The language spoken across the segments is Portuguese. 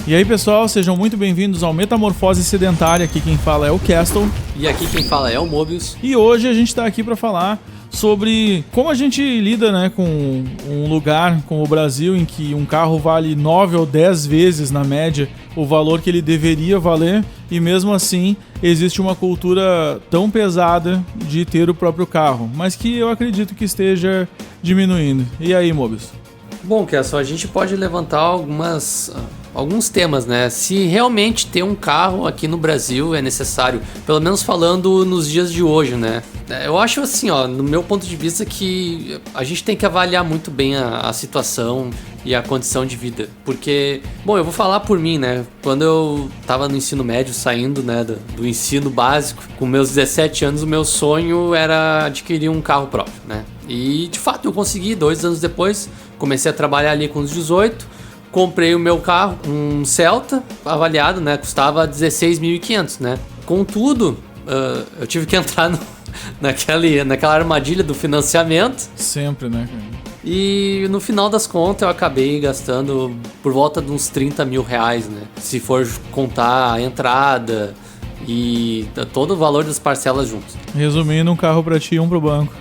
E aí pessoal, sejam muito bem-vindos ao Metamorfose Sedentária. Aqui quem fala é o Castle. E aqui quem fala é o Mobius. E hoje a gente tá aqui para falar sobre como a gente lida, né, com um lugar como o Brasil em que um carro vale 9 ou 10 vezes na média o valor que ele deveria valer, e mesmo assim existe uma cultura tão pesada de ter o próprio carro, mas que eu acredito que esteja diminuindo. E aí, Mobius? Bom, Castle, a gente pode levantar alguns temas, né? Se realmente ter um carro aqui no Brasil é necessário, pelo menos falando nos dias de hoje, né? Eu acho assim, ó, no meu ponto de vista, que a gente tem que avaliar muito bem a situação e a condição de vida. Porque, bom, eu vou falar por mim, né? Quando eu tava no ensino médio, saindo, né, do ensino básico, com meus 17 anos, o meu sonho era adquirir um carro próprio, né? E, de fato, eu consegui. 2 anos depois, comecei a trabalhar ali com os 18, comprei o meu carro, um Celta, avaliado, né? Custava 16.500, né? Contudo, eu tive que entrar naquela armadilha do financiamento. Sempre, né, cara? E no final das contas eu acabei gastando por volta de uns 30 mil reais, né? Se for contar a entrada e todo o valor das parcelas juntos. Resumindo, um carro pra ti e um pro banco.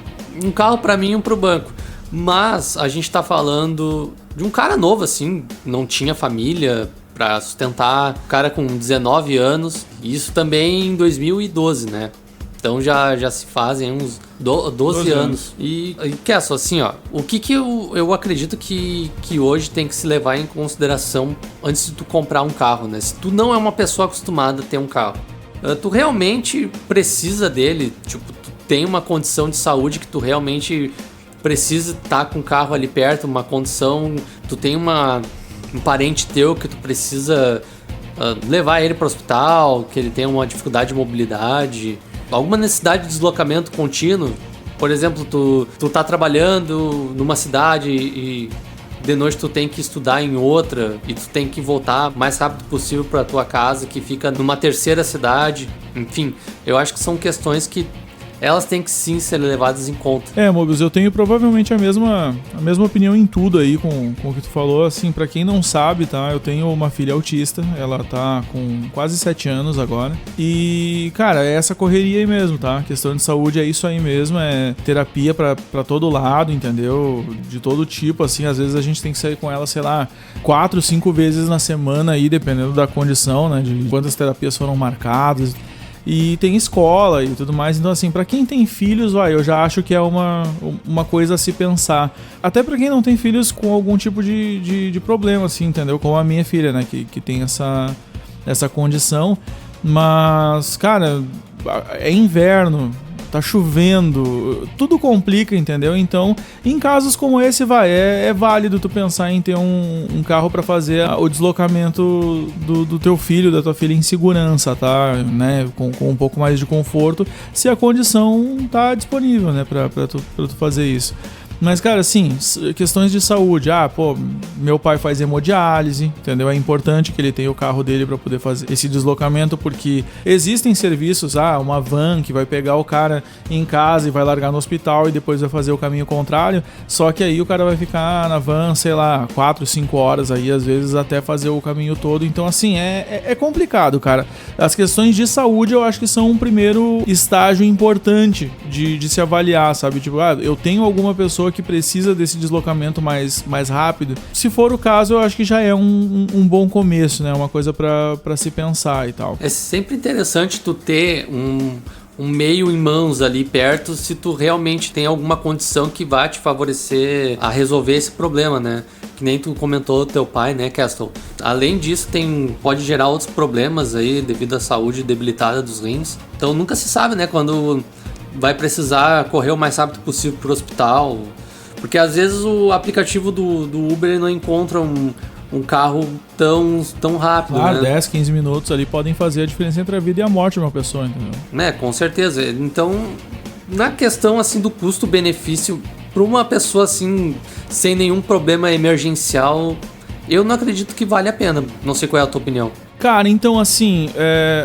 Um carro pra mim e um pro banco. Mas a gente tá falando de um cara novo, assim, não tinha família pra sustentar, um cara com 19 anos, isso também em 2012, né? Então já se fazem uns 12 anos. E Castle, assim, ó, o que eu acredito que hoje tem que se levar em consideração antes de tu comprar um carro, né? Se tu não é uma pessoa acostumada a ter um carro, tu realmente precisa dele, tipo, tu tem uma condição de saúde que tu realmente precisa estar com o carro ali perto, uma condição, tu tem um parente teu que tu precisa levar ele para o hospital, que ele tem uma dificuldade de mobilidade, alguma necessidade de deslocamento contínuo. Por exemplo, tu tá trabalhando numa cidade e de noite tu tem que estudar em outra e tu tem que voltar o mais rápido possível para tua casa, que fica numa terceira cidade. Enfim, eu acho que são questões que elas têm que sim ser levadas em conta. Mobius, eu tenho provavelmente a mesma opinião em tudo aí com o que tu falou. Assim, pra quem não sabe, tá? Eu tenho uma filha autista, ela tá com quase 7 anos agora. E, cara, é essa correria aí mesmo, tá? A questão de saúde é isso aí mesmo, é terapia pra todo lado, entendeu? De todo tipo, assim, às vezes a gente tem que sair com ela, sei lá, 4, 5 vezes na semana aí, dependendo da condição, né? De quantas terapias foram marcadas. E tem escola e tudo mais. Então, assim, pra quem tem filhos, eu já acho que é uma coisa a se pensar. Até pra quem não tem filhos com algum tipo de problema, assim, entendeu? Como a minha filha, né? Que tem essa condição. Mas, cara, é inverno, tá chovendo, tudo complica, entendeu? Então, em casos como esse, é válido tu pensar em ter um carro pra fazer o deslocamento do teu filho, da tua filha em segurança, tá? Né? Com um pouco mais de conforto, se a condição tá disponível, né? Pra tu fazer isso. Mas, cara, assim, questões de saúde. Meu pai faz hemodiálise, entendeu? É importante que ele tenha o carro dele para poder fazer esse deslocamento, porque existem serviços, uma van que vai pegar o cara em casa e vai largar no hospital e depois vai fazer o caminho contrário. Só que aí o cara vai ficar na van, sei lá, 4, 5 horas aí, às vezes até fazer o caminho todo. Então, assim, é complicado, cara. As questões de saúde eu acho que são um primeiro estágio importante de se avaliar, sabe? Tipo, eu tenho alguma pessoa que precisa desse deslocamento mais rápido. Se for o caso, eu acho que já é um bom começo, né? Uma coisa pra se pensar e tal. É sempre interessante tu ter um meio em mãos ali perto, se tu realmente tem alguma condição que vai te favorecer a resolver esse problema, né? Que nem tu comentou teu pai, né, Castle? Além disso, pode gerar outros problemas aí devido à saúde debilitada dos rins. Então nunca se sabe, né, quando vai precisar correr o mais rápido possível pro hospital. Porque às vezes o aplicativo do Uber não encontra um carro tão rápido, claro, né? 10, 15 minutos ali podem fazer a diferença entre a vida e a morte de uma pessoa, entendeu? Com certeza. Então, na questão assim do custo-benefício, para uma pessoa assim, sem nenhum problema emergencial, eu não acredito que vale a pena. Não sei qual é a tua opinião. Cara, então assim,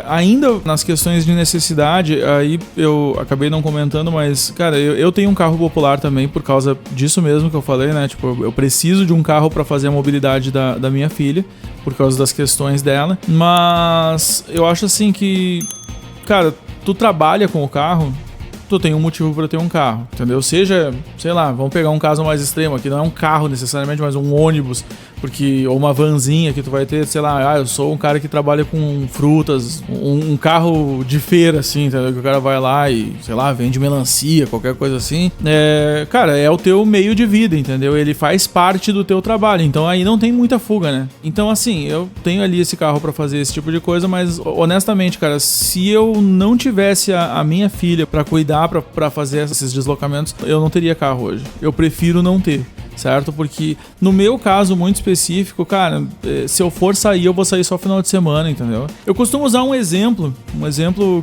ainda nas questões de necessidade, aí eu acabei não comentando, mas, cara, eu tenho um carro popular também por causa disso mesmo que eu falei, né? Tipo, eu preciso de um carro pra fazer a mobilidade da minha filha, por causa das questões dela. Mas eu acho assim que, cara, tu trabalha com o carro, tu tem um motivo pra ter um carro, entendeu? Seja, sei lá, vamos pegar um caso mais extremo aqui, não é um carro necessariamente, mas um ônibus, ou uma vanzinha que tu vai ter, sei lá, eu sou um cara que trabalha com frutas, um carro de feira, assim, entendeu? Que o cara vai lá e, sei lá, vende melancia, qualquer coisa assim. Cara, é o teu meio de vida, entendeu? Ele faz parte do teu trabalho, então aí não tem muita fuga, né? Então, assim, eu tenho ali esse carro pra fazer esse tipo de coisa, mas, honestamente, cara, se eu não tivesse a minha filha pra cuidar, pra fazer esses deslocamentos, eu não teria carro hoje. Eu prefiro não ter. Certo? Porque no meu caso muito específico, cara, se eu for sair, eu vou sair só final de semana, entendeu? Eu costumo usar um exemplo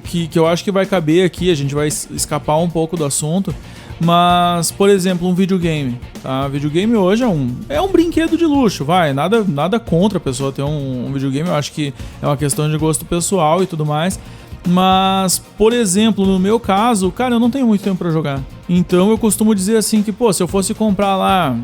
que eu acho que vai caber aqui, a gente vai escapar um pouco do assunto, mas, por exemplo, um videogame, tá? Videogame hoje é um brinquedo de luxo, vai, nada contra a pessoa ter um videogame, eu acho que é uma questão de gosto pessoal e tudo mais. Mas, por exemplo, no meu caso, cara, eu não tenho muito tempo pra jogar. Então eu costumo dizer assim que, pô, se eu fosse comprar lá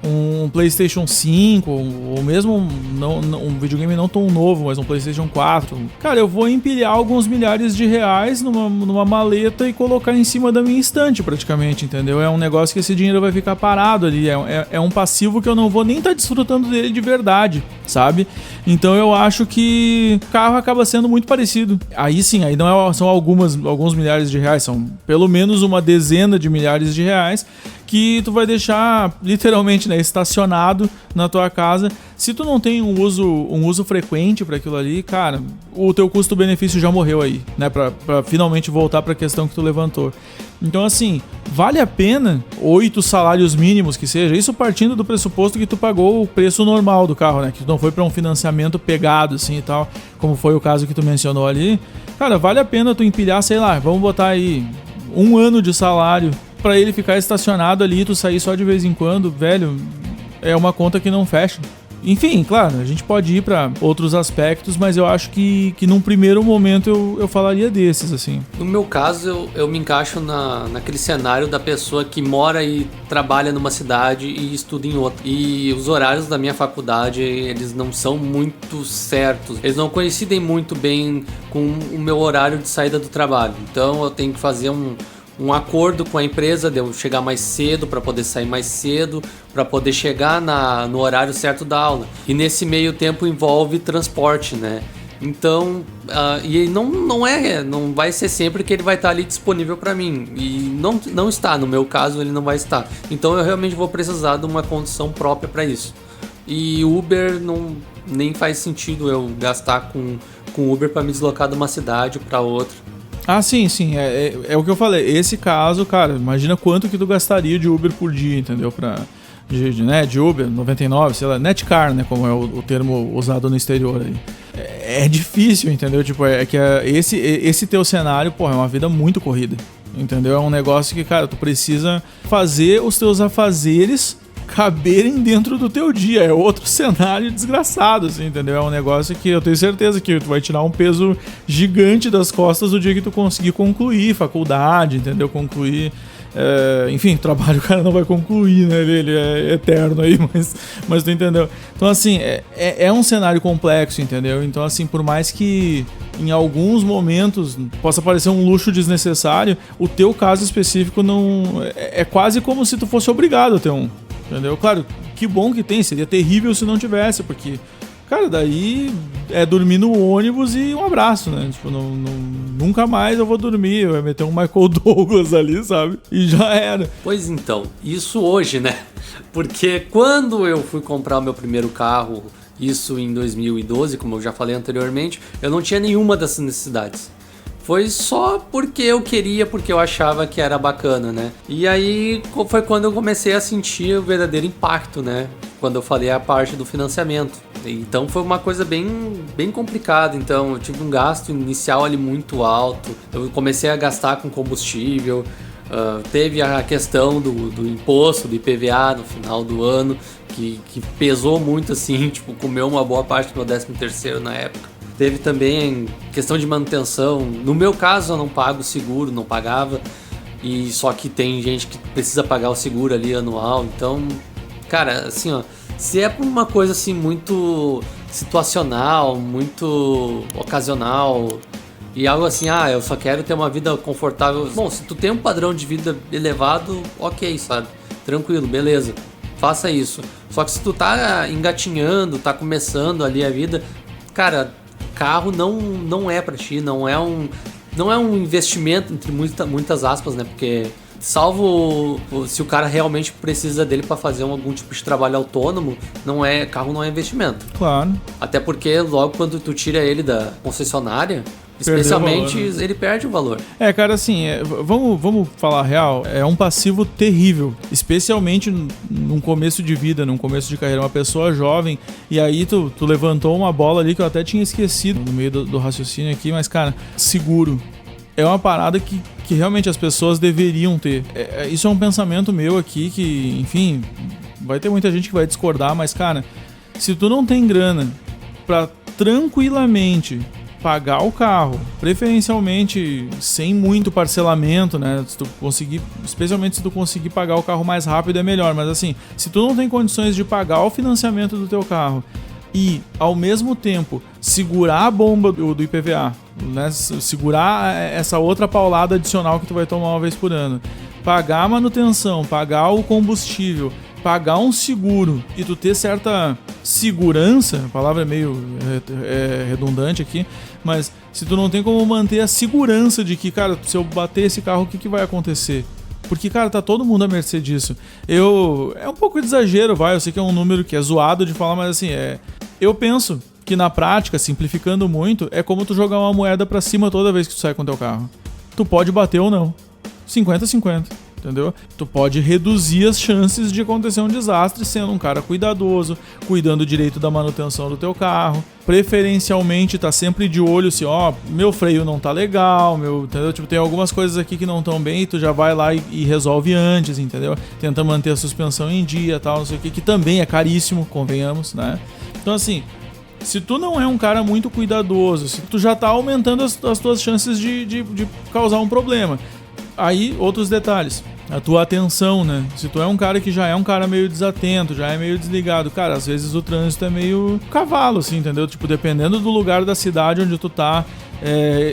um PlayStation 5, ou mesmo um videogame não tão novo, mas um PlayStation 4, cara, eu vou empilhar alguns milhares de reais numa maleta e colocar em cima da minha estante, praticamente, entendeu? É um negócio que esse dinheiro vai ficar parado ali, é um passivo que eu não vou nem estar desfrutando dele de verdade, sabe? Então eu acho que o carro acaba sendo muito parecido. Aí sim, aí não são alguns milhares de reais, são pelo menos uma dezena de milhares de reais que tu vai deixar literalmente, né, estacionado na tua casa. Se tu não tem um uso frequente para aquilo ali, cara, o teu custo-benefício já morreu aí, né, pra finalmente voltar para a questão que tu levantou. Então, assim, vale a pena 8 salários mínimos que seja, isso partindo do pressuposto que tu pagou o preço normal do carro, né, que tu não foi para um financiamento pegado, assim, e tal, como foi o caso que tu mencionou ali. Cara, vale a pena tu empilhar, sei lá, vamos botar aí 1 ano de salário pra ele ficar estacionado ali e tu sair só de vez em quando, velho, é uma conta que não fecha. Enfim, claro, a gente pode ir pra outros aspectos, mas eu acho que num primeiro momento eu falaria desses, assim. No meu caso, eu me encaixo naquele cenário da pessoa que mora e trabalha numa cidade e estuda em outra. E os horários da minha faculdade, eles não são muito certos. Eles não coincidem muito bem com o meu horário de saída do trabalho. Então eu tenho que fazer um acordo com a empresa de eu chegar mais cedo para poder sair mais cedo, para poder chegar no horário certo da aula. E nesse meio tempo envolve transporte, né? Então, e não vai ser sempre que ele vai estar ali disponível para mim. E não está, no meu caso ele não vai estar. Então eu realmente vou precisar de uma condição própria para isso. E Uber nem faz sentido eu gastar com Uber para me deslocar de uma cidade para outra. Ah, sim, é o que eu falei. Esse caso, cara, imagina quanto que tu gastaria de Uber por dia, entendeu? De Uber, 99, sei lá, Netcar, né, como é o termo usado no exterior aí. É difícil, entendeu? Tipo, esse teu cenário, porra, é uma vida muito corrida, entendeu? É um negócio que, cara, tu precisa fazer os teus afazeres caberem dentro do teu dia. É outro cenário desgraçado, assim, entendeu? É um negócio que eu tenho certeza que tu vai tirar um peso gigante das costas o dia que tu conseguir concluir faculdade, entendeu? Concluir... enfim, trabalho o cara não vai concluir, né? Ele é eterno aí, mas tu entendeu? Então, assim, é um cenário complexo, entendeu? Então, assim, por mais que em alguns momentos possa parecer um luxo desnecessário, o teu caso específico não... É quase como se tu fosse obrigado a ter um. Entendeu? Claro, que bom que tem, seria terrível se não tivesse, porque, cara, daí é dormir no ônibus e um abraço, né? Tipo, nunca mais eu vou dormir, vai meter um Michael Douglas ali, sabe? E já era. Pois então, isso hoje, né? Porque quando eu fui comprar o meu primeiro carro, isso em 2012, como eu já falei anteriormente, eu não tinha nenhuma dessas necessidades. Foi só porque eu queria, porque eu achava que era bacana, né? E aí foi quando eu comecei a sentir o verdadeiro impacto, né? Quando eu falei a parte do financiamento. Então foi uma coisa bem complicada. Então eu tive um gasto inicial ali muito alto. Eu comecei a gastar com combustível. Teve a questão do imposto, do IPVA no final do ano, que pesou muito assim, tipo, comeu uma boa parte do meu 13º na época. Teve também questão de manutenção. No meu caso, eu não pago seguro, não pagava. E só que tem gente que precisa pagar o seguro ali anual. Então, cara, assim, ó, se é por uma coisa assim muito situacional, muito ocasional e algo assim, eu só quero ter uma vida confortável. Bom, se tu tem um padrão de vida elevado, ok, sabe? Tranquilo, beleza. Faça isso. Só que se tu tá engatinhando, tá começando ali a vida, cara, carro não é pra ti, não é um investimento, entre muitas aspas, né? Porque salvo se o cara realmente precisa dele pra fazer algum tipo de trabalho autônomo, carro não é investimento. Claro. Até porque logo quando tu tira ele da concessionária, especialmente, valor, né? Ele perde o valor. Cara, assim, vamos falar a real, é um passivo terrível, especialmente num começo de vida, num começo de carreira, uma pessoa jovem, e aí tu levantou uma bola ali que eu até tinha esquecido no meio do raciocínio aqui, mas, cara, seguro é uma parada que realmente as pessoas deveriam ter. Isso é um pensamento meu aqui que, enfim, vai ter muita gente que vai discordar, mas, cara, se tu não tem grana pra tranquilamente pagar o carro, preferencialmente sem muito parcelamento, né? Se tu conseguir, especialmente se tu conseguir pagar o carro mais rápido é melhor, mas assim, se tu não tem condições de pagar o financiamento do teu carro e ao mesmo tempo segurar a bomba do IPVA, né? Segurar essa outra paulada adicional que tu vai tomar uma vez por ano, pagar a manutenção, pagar o combustível, pagar um seguro e tu ter certa segurança, a palavra é meio redundante aqui, mas se tu não tem como manter a segurança de que, cara, se eu bater esse carro, o que vai acontecer? Porque, cara, tá todo mundo à mercê disso. É um pouco de exagero, eu sei que é um número que é zoado de falar, mas assim, eu penso que na prática, simplificando muito, é como tu jogar uma moeda pra cima toda vez que tu sai com teu carro. Tu pode bater ou não. 50-50. Entendeu? Tu pode reduzir as chances de acontecer um desastre sendo um cara cuidadoso, cuidando direito da manutenção do teu carro. Preferencialmente tá sempre de olho se, meu freio não tá legal, entendeu? Tipo, tem algumas coisas aqui que não estão bem e tu já vai lá e resolve antes, entendeu? Tenta manter a suspensão em dia, tal, não sei o que também é caríssimo, convenhamos, né? Então, assim, se tu não é um cara muito cuidadoso, se tu já tá aumentando as tuas chances de causar um problema. Aí, outros detalhes. A tua atenção, né? Se tu é um cara que já é um cara meio desatento, já é meio desligado, cara, às vezes o trânsito é meio cavalo, assim, entendeu? Tipo, dependendo do lugar da cidade onde tu tá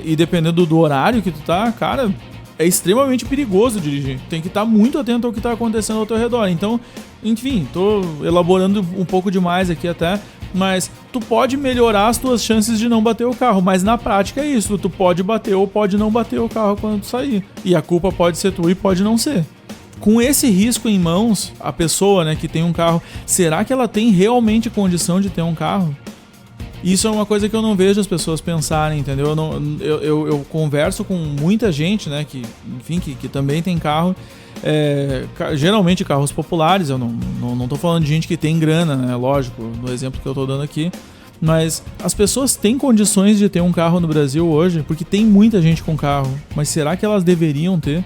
e dependendo do horário que tu tá, cara, é extremamente perigoso dirigir. Tem que estar muito atento ao que tá acontecendo ao teu redor. Então, enfim, tô elaborando um pouco demais aqui até, mas tu pode melhorar as tuas chances de não bater o carro, mas na prática é isso, tu pode bater ou pode não bater o carro quando tu sair, e a culpa pode ser tua e pode não ser. Com esse risco em mãos, a pessoa, né, que tem um carro, será que ela tem realmente condição de ter um carro? Isso é uma coisa que eu não vejo as pessoas pensarem, entendeu? Eu converso com muita gente, né, que também tem carro, geralmente carros populares, eu não tô falando de gente que tem grana, né, lógico, no exemplo que eu tô dando aqui, mas as pessoas têm condições de ter um carro no Brasil hoje, porque tem muita gente com carro, mas será que elas deveriam ter?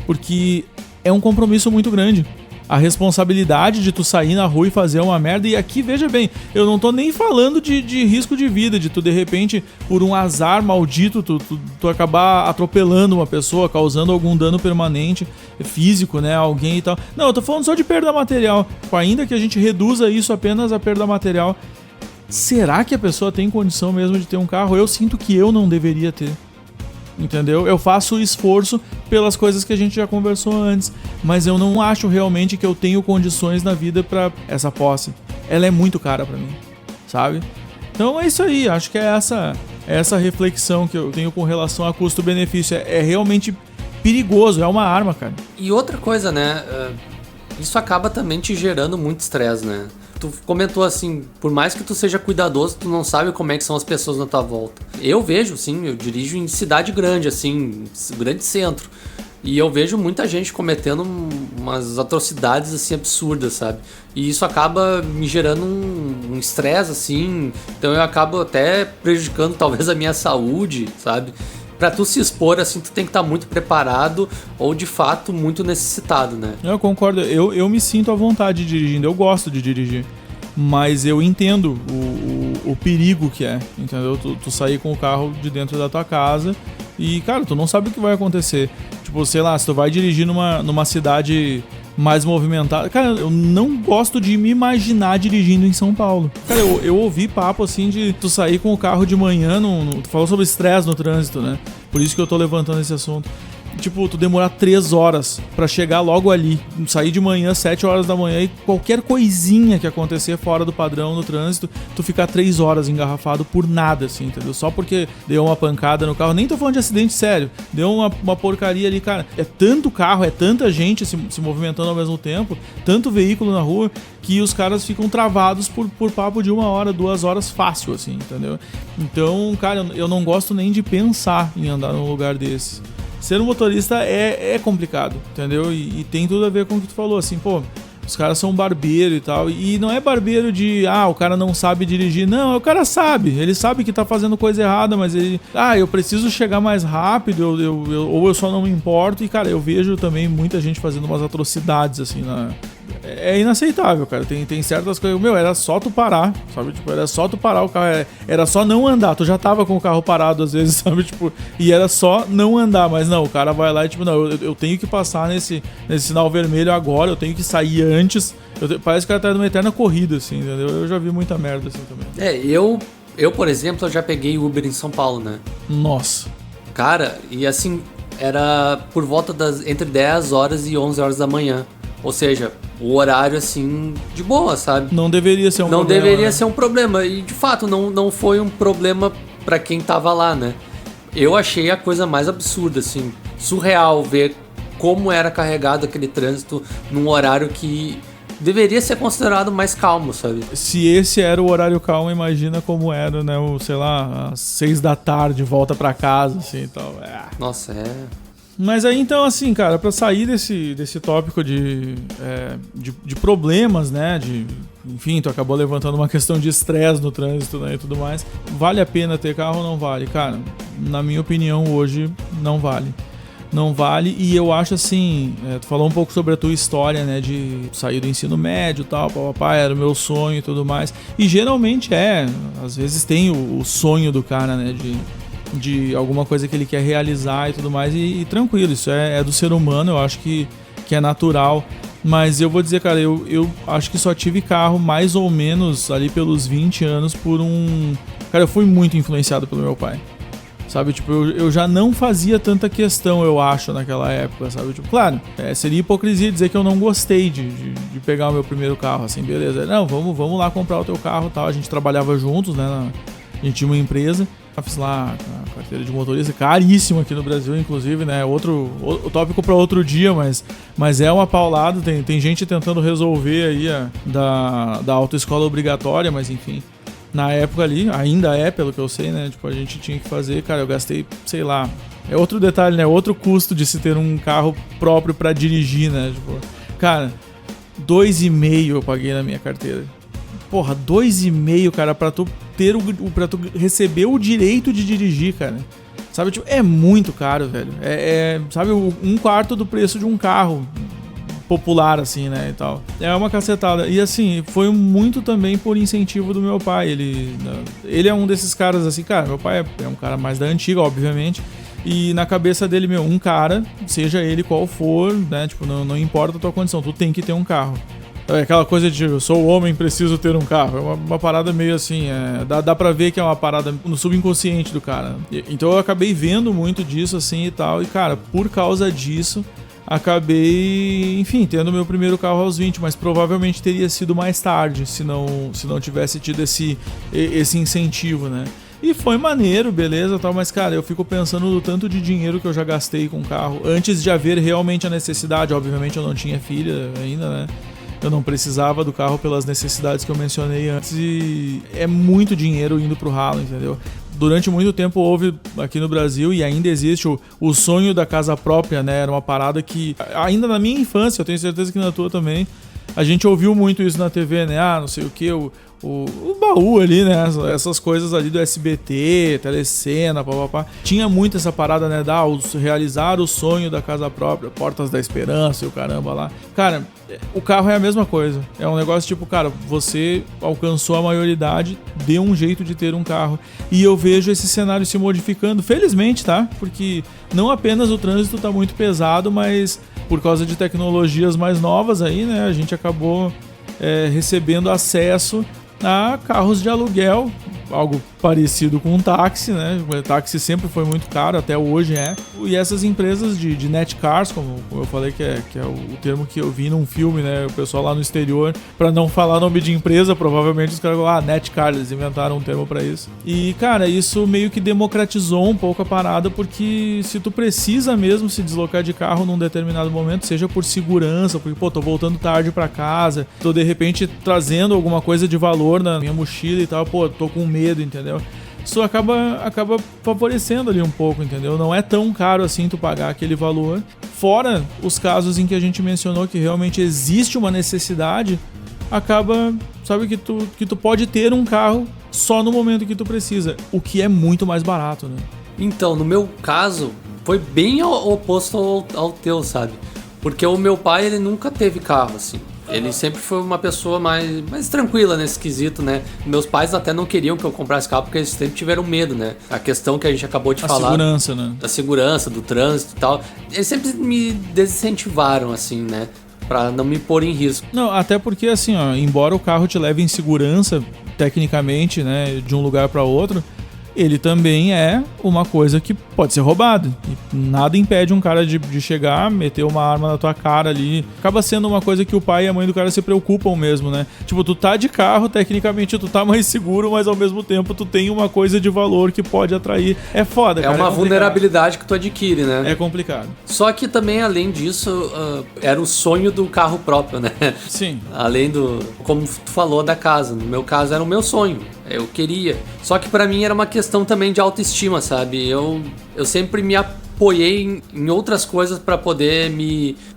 Porque é um compromisso muito grande. A responsabilidade de tu sair na rua e fazer uma merda, e aqui, veja bem, eu não tô nem falando de risco de vida, de tu de repente, por um azar maldito, tu acabar atropelando uma pessoa, causando algum dano permanente, físico, né, alguém e tal. Não, eu tô falando só de perda material, ainda que a gente reduza isso apenas a perda material. Será que a pessoa tem condição mesmo de ter um carro? Eu sinto que eu não deveria ter. Entendeu? Eu faço esforço pelas coisas que a gente já conversou antes, mas eu não acho realmente que eu tenho condições na vida pra essa posse. Ela é muito cara pra mim, sabe? Então é isso aí, acho que é essa reflexão que eu tenho com relação a custo-benefício. É realmente perigoso, é uma arma, cara. E outra coisa, né? Isso acaba também te gerando muito estresse, né? Tu comentou assim, por mais que tu seja cuidadoso, tu não sabe como é que são as pessoas na tua volta. Eu vejo, sim, eu dirijo em cidade grande, assim, grande centro. E eu vejo muita gente cometendo umas atrocidades, assim, absurdas, sabe? E isso acaba me gerando um estresse, assim. Então eu acabo até prejudicando, talvez, a minha saúde, sabe? Pra tu se expor, assim, tu tem que estar muito preparado ou, de fato, muito necessitado, né? Eu concordo. Eu me sinto à vontade dirigindo. Eu gosto de dirigir. Mas eu entendo o perigo que é, entendeu? Tu sair com o carro de dentro da tua casa e, cara, tu não sabe o que vai acontecer. Tipo, sei lá, se tu vai dirigir numa cidade mais movimentada... Cara, eu não gosto de me imaginar dirigindo em São Paulo. Cara, eu ouvi papo, assim, de tu sair com o carro de manhã... Tu falou sobre estresse no trânsito, né? Por isso que eu tô levantando esse assunto. Tipo, tu demorar 3 horas pra chegar logo ali, sair de manhã, 7 horas da manhã, e qualquer coisinha que acontecer fora do padrão no trânsito, tu ficar 3 horas engarrafado por nada, assim, entendeu? Só porque deu uma pancada no carro. Nem tô falando de acidente sério, deu uma porcaria ali, cara. É tanto carro, é tanta gente se movimentando ao mesmo tempo, tanto veículo na rua, que os caras ficam travados por papo de 1 hora, 2 horas fácil, assim, entendeu? Então, cara, eu não gosto nem de pensar em andar num lugar desse. Ser um motorista é complicado, entendeu? E tem tudo a ver com o que tu falou, assim, pô, os caras são barbeiro e tal, e não é barbeiro de, o cara não sabe dirigir, não, o cara sabe, ele sabe que tá fazendo coisa errada, mas ele, eu preciso chegar mais rápido, ou eu só não me importo, e, cara, eu vejo também muita gente fazendo umas atrocidades, assim, é inaceitável, cara. Tem certas coisas. Era só tu parar, sabe? Tipo, era só tu parar o carro. Era só não andar. Tu já tava com o carro parado às vezes, sabe? Tipo, e era só não andar. Mas não, o cara vai lá e tipo, não, eu tenho que passar nesse sinal vermelho agora. Eu tenho que sair antes. Parece que o cara tá numa eterna corrida, assim, entendeu? Eu já vi muita merda assim também. Eu, por exemplo, eu já peguei Uber em São Paulo, né? Nossa. Cara, e assim, era por volta entre 10 horas e 11 horas da manhã. Ou seja, o horário, assim, de boa, sabe? Não deveria ser um problema. Não deveria ser um problema. E, de fato, não foi um problema pra quem tava lá, né? Eu achei a coisa mais absurda, assim, surreal ver como era carregado aquele trânsito num horário que deveria ser considerado mais calmo, sabe? Se esse era o horário calmo, imagina como era, né? Sei lá, às 6 da tarde, volta pra casa, assim, e tal. Nossa, Mas aí, então, assim, cara, pra sair desse tópico de problemas, né, enfim, tu acabou levantando uma questão de estresse no trânsito, né, e tudo mais, vale a pena ter carro ou não vale? Cara, na minha opinião, hoje, não vale. Não vale, e eu acho assim, tu falou um pouco sobre a tua história, né, de sair do ensino médio e tal, papai, era o meu sonho e tudo mais, e geralmente às vezes tem o sonho do cara, né, de alguma coisa que ele quer realizar e tudo mais, e tranquilo, isso é do ser humano, eu acho que é natural, mas eu vou dizer, cara, eu acho que só tive carro mais ou menos ali pelos 20 anos cara, eu fui muito influenciado pelo meu pai, sabe, tipo, eu já não fazia tanta questão, eu acho, naquela época, sabe, tipo, claro, seria hipocrisia dizer que eu não gostei de pegar o meu primeiro carro, assim, beleza, não, vamos lá comprar o teu carro e tal, a gente trabalhava juntos, né, a gente tinha uma empresa. Fiz lá a carteira de motorista, caríssimo aqui no Brasil, inclusive, né? O tópico para outro dia, mas é uma paulada. Tem gente tentando resolver aí da autoescola obrigatória, mas enfim. Na época ali, ainda pelo que eu sei, né? Tipo, a gente tinha que fazer, cara, eu gastei, sei lá. É outro detalhe, né? Outro custo de se ter um carro próprio para dirigir, né? Tipo, cara, 2,5 eu paguei na minha carteira. Porra, 2,5, cara, pra tu receber o direito de dirigir, cara. Sabe, tipo, é muito caro, velho. Sabe, 1/4 do preço de um carro popular, assim, né, e tal. É uma cacetada. E, assim, foi muito também por incentivo do meu pai. Ele é um desses caras, assim, cara, meu pai é um cara mais da antiga, obviamente. E na cabeça dele, um cara, seja ele qual for, né, tipo, não importa a tua condição, tu tem que ter um carro. É aquela coisa de eu sou homem, preciso ter um carro. É uma parada meio assim, dá pra ver que é uma parada no subconsciente do cara. Então eu acabei vendo muito disso assim e tal. E cara, por causa disso, acabei, enfim, tendo meu primeiro carro aos 20. Mas provavelmente teria sido mais tarde, se não tivesse tido esse incentivo, né? E foi maneiro, beleza, tal, mas cara, eu fico pensando no tanto de dinheiro que eu já gastei com o carro antes de haver realmente a necessidade. Obviamente eu não tinha filha ainda, né? Eu não precisava do carro pelas necessidades que eu mencionei antes e é muito dinheiro indo pro ralo, entendeu? Durante muito tempo houve aqui no Brasil e ainda existe o sonho da casa própria, né? Era uma parada que, ainda na minha infância, eu tenho certeza que na tua também, A gente ouviu muito isso na TV, né? Ah, não sei o que, o baú ali, né? Essas coisas ali do SBT, Telecena, papapá. Tinha muito essa parada, né? Realizar o sonho da casa própria, Portas da Esperança e o caramba lá. Cara, o carro é a mesma coisa. É um negócio tipo, cara, você alcançou a maioridade, dê um jeito de ter um carro. E eu vejo esse cenário se modificando, felizmente, tá? Porque não apenas o trânsito tá muito pesado, mas por causa de tecnologias mais novas aí, né? A gente acabou recebendo acesso a carros de aluguel, algo parecido com um táxi, né? O táxi sempre foi muito caro, até hoje é. E essas empresas de net cars, como eu falei, que é o termo que eu vi num filme, né? O pessoal lá no exterior, para não falar nome de empresa, provavelmente os caras falam, net car, eles inventaram um termo para isso. E, cara, isso meio que democratizou um pouco a parada, porque se tu precisa mesmo se deslocar de carro num determinado momento, seja por segurança, porque, pô, tô voltando tarde para casa, tô de repente trazendo alguma coisa de valor na minha mochila e tal, pô, tô com medo, entendeu? Isso acaba favorecendo ali um pouco, entendeu? Não é tão caro assim tu pagar aquele valor. Fora os casos em que a gente mencionou que realmente existe uma necessidade, acaba, sabe, que tu pode ter um carro só no momento que tu precisa, o que é muito mais barato, né? Então, no meu caso, foi bem oposto ao teu, sabe? Porque o meu pai, ele nunca teve carro, assim. Ele sempre foi uma pessoa mais tranquila nesse quesito, né? Meus pais até não queriam que eu comprasse carro porque eles sempre tiveram medo, né? A questão que a gente acabou de falar... A segurança, né? Da segurança, do trânsito e tal. Eles sempre me desincentivaram, assim, né? Pra não me pôr em risco. Não, até porque, assim, ó, embora o carro te leve em segurança, tecnicamente, né? De um lugar para outro, ele também é uma coisa que pode ser roubado. E nada impede um cara de chegar, meter uma arma na tua cara ali. Acaba sendo uma coisa que o pai e a mãe do cara se preocupam mesmo, né? Tipo, tu tá de carro, tecnicamente tu tá mais seguro, mas ao mesmo tempo tu tem uma coisa de valor que pode atrair. É foda, cara. É uma vulnerabilidade que tu adquire, né? É complicado. Só que também, além disso, era o sonho do carro próprio, né? Sim. Além do... Como tu falou da casa. No meu caso, era o meu sonho. Eu queria. Só que pra mim era uma questão também de autoestima, sabe? Eu sempre me apoiei em outras coisas pra poder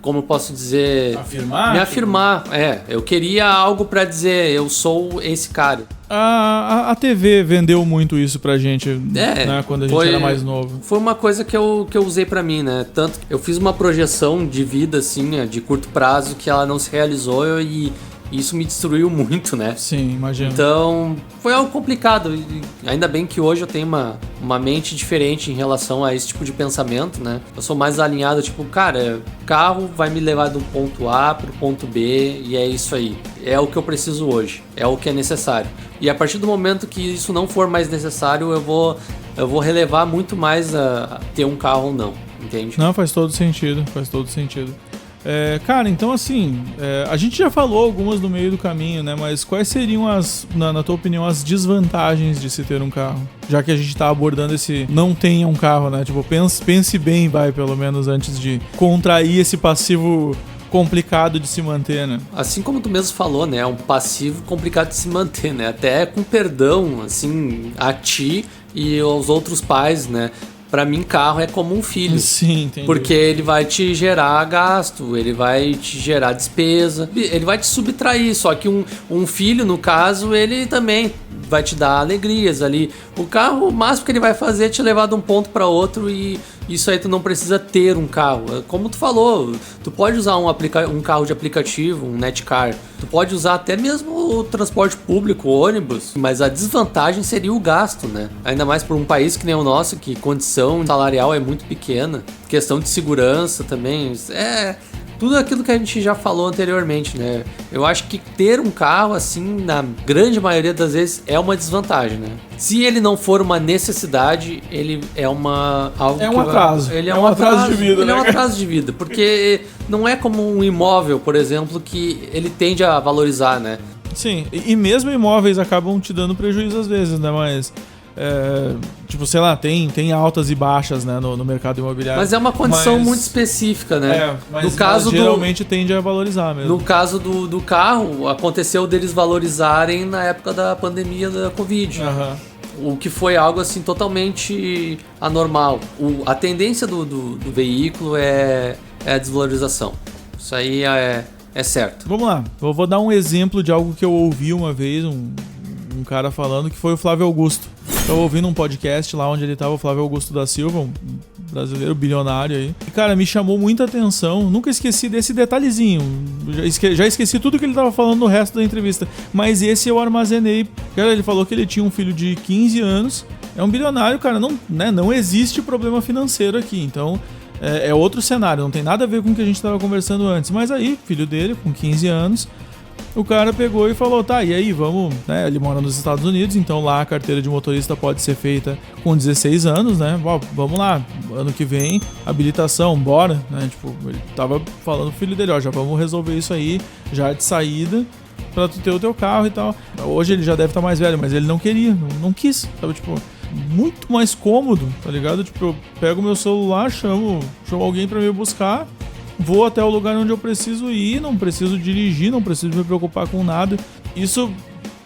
como eu posso dizer... Afirmar? Me afirmar, Eu queria algo pra dizer, eu sou esse cara. A TV vendeu muito isso pra gente, né, quando a gente era mais novo. Foi uma coisa que eu usei pra mim, né? Tanto que eu fiz uma projeção de vida, assim, de curto prazo, que ela não se realizou e isso me destruiu muito, né? Sim, imagino. Então, foi algo complicado. E ainda bem que hoje eu tenho uma mente diferente em relação a esse tipo de pensamento, né? Eu sou mais alinhado, tipo, cara, carro vai me levar do ponto A pro ponto B e é isso aí. É o que eu preciso hoje. É o que é necessário. E a partir do momento que isso não for mais necessário, eu vou relevar muito mais a ter um carro ou não, entende? Não, faz todo sentido, cara, então assim, a gente já falou algumas no meio do caminho, né? Mas quais seriam na tua opinião, as desvantagens de se ter um carro? Já que a gente tá abordando esse não tenha um carro, né? Tipo, pense bem, pelo menos antes de contrair esse passivo complicado de se manter, né? Assim como tu mesmo falou, né? É um passivo complicado de se manter, né? Até com perdão, assim, a ti e aos outros pais, né? Pra mim, carro é como um filho. Sim, entendi. Porque ele vai te gerar gasto, ele vai te gerar despesa, ele vai te subtrair. Só que um filho, no caso, ele também vai te dar alegrias ali. O carro, o máximo que ele vai fazer é te levar de um ponto para outro e isso aí tu não precisa ter um carro. Como tu falou, tu pode usar um carro de aplicativo, um netcar. Tu pode usar até mesmo o transporte público, o ônibus. Mas a desvantagem seria o gasto, né? Ainda mais por um país que nem o nosso, que condição salarial é muito pequena. Questão de segurança também. Tudo aquilo que a gente já falou anteriormente, né? Eu acho que ter um carro, assim, na grande maioria das vezes, é uma desvantagem, né? Se ele não for uma necessidade, ele é um atraso. Ele é um atraso de vida, né? Ele é um atraso de vida, porque não é como um imóvel, por exemplo, que ele tende a valorizar, né? Sim, e mesmo imóveis acabam te dando prejuízo às vezes, né? Mas... tipo, sei lá, tem altas e baixas, né, no mercado imobiliário. Mas é uma condição muito específica, né? Mas geralmente tende a valorizar mesmo. No caso do carro, aconteceu deles valorizarem na época da pandemia da Covid. O que foi algo assim totalmente anormal. A tendência do veículo é a desvalorização. Isso aí é certo. Vamos lá, eu vou dar um exemplo de algo que eu ouvi uma vez, um cara falando, que foi o Flávio Augusto. Tava ouvindo um podcast lá onde ele tava, o Flávio Augusto da Silva, um brasileiro bilionário aí. E, cara, me chamou muita atenção, nunca esqueci desse detalhezinho. Já esqueci tudo que ele tava falando no resto da entrevista, mas esse eu armazenei. Cara, ele falou que ele tinha um filho de 15 anos, é um bilionário, cara, não existe problema financeiro aqui, então é outro cenário, não tem nada a ver com o que a gente tava conversando antes. Mas aí, filho dele, com 15 anos, o cara pegou e falou, tá, e aí, vamos, né, ele mora nos Estados Unidos, então lá a carteira de motorista pode ser feita com 16 anos, né, vamos lá, ano que vem, habilitação, bora, né, tipo, ele tava falando pro filho dele, ó, já vamos resolver isso aí, já de saída, pra tu ter o teu carro e tal. Hoje ele já deve estar mais velho, mas ele não queria, não quis, sabe, tipo, muito mais cômodo, tá ligado, tipo, eu pego meu celular, chamo alguém pra me buscar, vou até o lugar onde eu preciso ir, não preciso dirigir, não preciso me preocupar com nada. Isso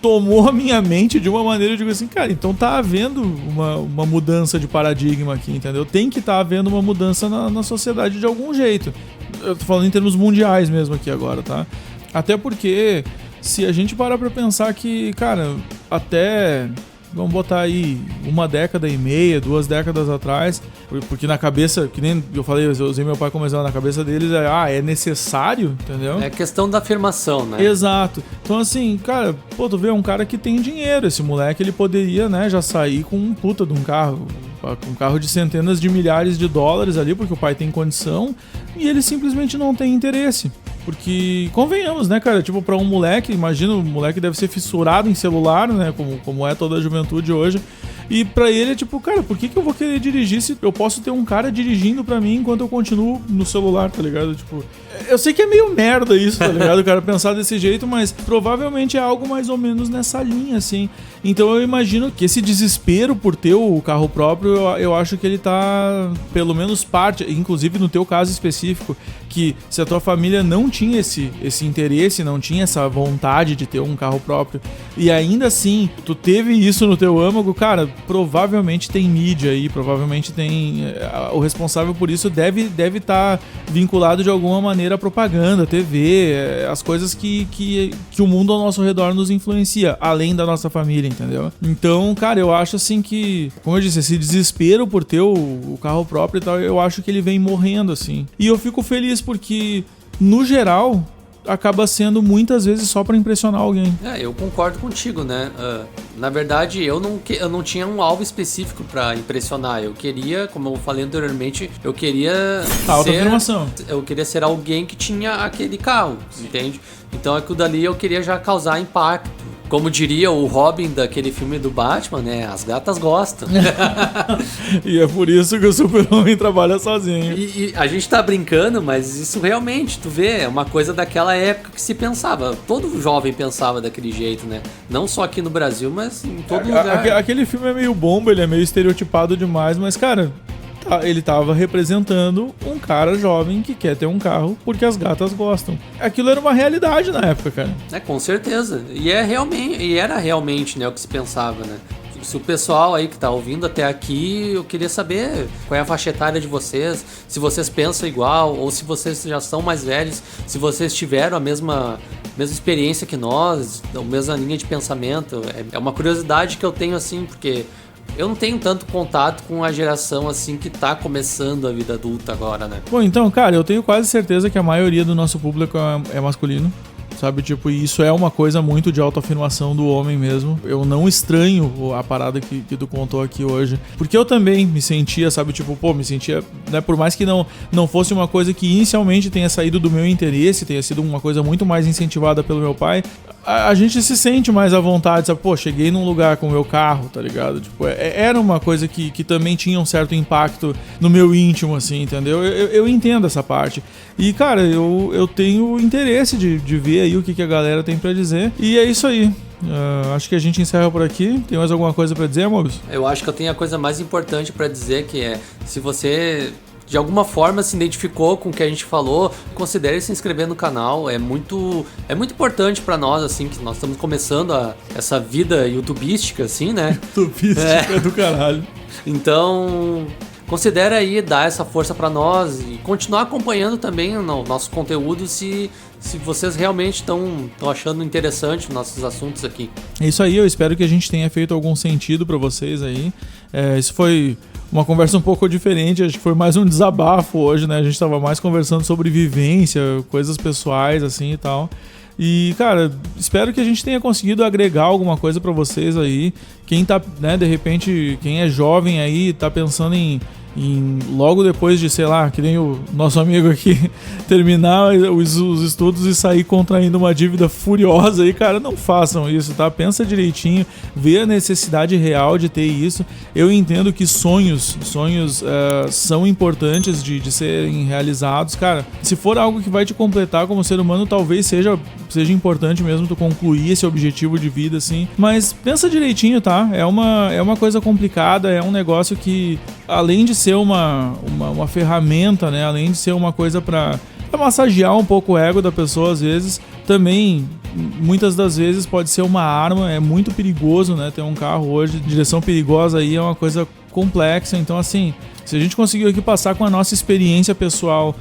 tomou a minha mente de uma maneira, eu digo assim, cara, então tá havendo uma mudança de paradigma aqui, entendeu? Tem que tá havendo uma mudança na sociedade de algum jeito. Eu tô falando em termos mundiais mesmo aqui agora, tá? Até porque, se a gente parar pra pensar que, cara, até... Vamos botar aí 1 década e meia, 2 décadas atrás, porque na cabeça, que nem eu falei, eu usei meu pai como exemplo, na cabeça deles é necessário, entendeu? É questão da afirmação, né? Exato. Então assim, cara, pô, tu vê, um cara que tem dinheiro, esse moleque, ele poderia, né, já sair com um puta de um carro de centenas de milhares de dólares ali, porque o pai tem condição, e ele simplesmente não tem interesse. Porque, convenhamos, né, cara, tipo, pra um moleque, imagina, o moleque deve ser fissurado em celular, né, como é toda a juventude hoje, e pra ele é tipo, cara, por que eu vou querer dirigir se eu posso ter um cara dirigindo pra mim enquanto eu continuo no celular, tá ligado? Tipo, eu sei que é meio merda isso, tá ligado, o cara pensar desse jeito, mas provavelmente é algo mais ou menos nessa linha, assim. Então eu imagino que esse desespero por ter o carro próprio, eu acho que ele tá, pelo menos parte, inclusive no teu caso específico, que se a tua família não tinha esse interesse, não tinha essa vontade de ter um carro próprio, e ainda assim, tu teve isso no teu âmago, cara, provavelmente tem mídia aí, provavelmente tem... O responsável por isso deve estar vinculado de alguma maneira à propaganda, TV, as coisas que o mundo ao nosso redor nos influencia, além da nossa família, entendeu? Então, cara, eu acho assim que, como eu disse, esse desespero por ter o carro próprio e tal, eu acho que ele vem morrendo, assim. E eu fico feliz porque, no geral, acaba sendo muitas vezes só pra impressionar alguém. Eu concordo contigo, né? Na verdade, eu não tinha um alvo específico pra impressionar. Eu queria, como eu falei anteriormente, eu queria ser alguém que tinha aquele carro, entende? Então aquilo dali eu queria já causar impacto. Como diria o Robin daquele filme do Batman, né? As gatas gostam. E é por isso que o Super-Homem trabalha sozinho. E a gente tá brincando, mas isso realmente, tu vê, é uma coisa daquela época que se pensava. Todo jovem pensava daquele jeito, né? Não só aqui no Brasil, mas em todo lugar. Aquele filme é meio bomba, ele é meio estereotipado demais, mas, cara... Ele tava representando um cara jovem que quer ter um carro porque as gatas gostam. Aquilo era uma realidade na época, cara. Com certeza. E era realmente, né, o que se pensava, né? Se o pessoal aí que tá ouvindo até aqui, eu queria saber qual é a faixa etária de vocês, se vocês pensam igual, ou se vocês já são mais velhos, se vocês tiveram a mesma experiência que nós, a mesma linha de pensamento. É uma curiosidade que eu tenho, assim, porque... eu não tenho tanto contato com a geração assim que tá começando a vida adulta agora, né? Bom, então, cara, eu tenho quase certeza que a maioria do nosso público é masculino, sabe? Tipo, e isso é uma coisa muito de autoafirmação do homem mesmo. Eu não estranho a parada que tu contou aqui hoje, porque eu também me sentia, sabe? Tipo, me sentia, né? Por mais que não fosse uma coisa que inicialmente tenha saído do meu interesse, tenha sido uma coisa muito mais incentivada pelo meu pai, a gente se sente mais à vontade, sabe? Cheguei num lugar com o meu carro, tá ligado? Tipo, era uma coisa que também tinha um certo impacto no meu íntimo, assim, entendeu? Eu entendo essa parte. E, cara, eu tenho interesse de ver aí o que a galera tem pra dizer. E é isso aí. Acho que a gente encerra por aqui. Tem mais alguma coisa pra dizer, Mobius? Eu acho que eu tenho a coisa mais importante pra dizer, que é, se você... de alguma forma se identificou com o que a gente falou, considere se inscrever no canal. É muito importante pra nós, assim, que nós estamos começando essa vida youtubística, assim, né? Youtubística do caralho. Então, considera aí dar essa força para nós e continuar acompanhando também o nosso conteúdo se vocês realmente estão achando interessante os nossos assuntos aqui. É isso aí, eu espero que a gente tenha feito algum sentido para vocês aí. Isso foi uma conversa um pouco diferente, acho que foi mais um desabafo hoje, né? A gente estava mais conversando sobre vivência, coisas pessoais assim e tal. E, cara, espero que a gente tenha conseguido agregar alguma coisa para vocês aí. Quem tá, né, de repente, quem é jovem aí, tá pensando em logo depois de, sei lá, que nem o nosso amigo aqui, terminar os estudos e sair contraindo uma dívida furiosa aí, cara, não façam isso, tá? Pensa direitinho, vê a necessidade real de ter isso. Eu entendo que sonhos são importantes de serem realizados, cara. Se for algo que vai te completar como ser humano, talvez seja importante mesmo tu concluir esse objetivo de vida, assim. Mas pensa direitinho, tá? É uma coisa complicada, é um negócio que, além de ser uma ferramenta, né? Além de ser uma coisa para massagear um pouco o ego da pessoa, às vezes, também, muitas das vezes, pode ser uma arma. É muito perigoso, né? Ter um carro hoje, direção perigosa aí é uma coisa complexa. Então, assim, se a gente conseguiu aqui passar com a nossa experiência pessoal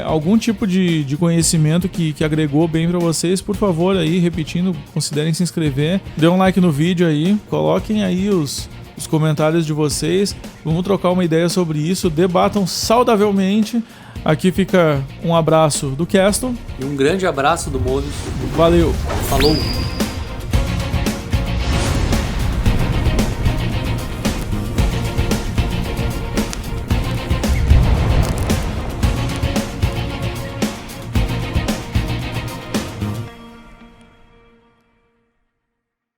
algum tipo de conhecimento que agregou bem pra vocês, por favor, aí, repetindo, considerem se inscrever, dê um like no vídeo aí, coloquem aí os comentários de vocês, vamos trocar uma ideia sobre isso, debatam saudavelmente. Aqui fica um abraço do Keston. E um grande abraço do Mobius. Valeu. Falou.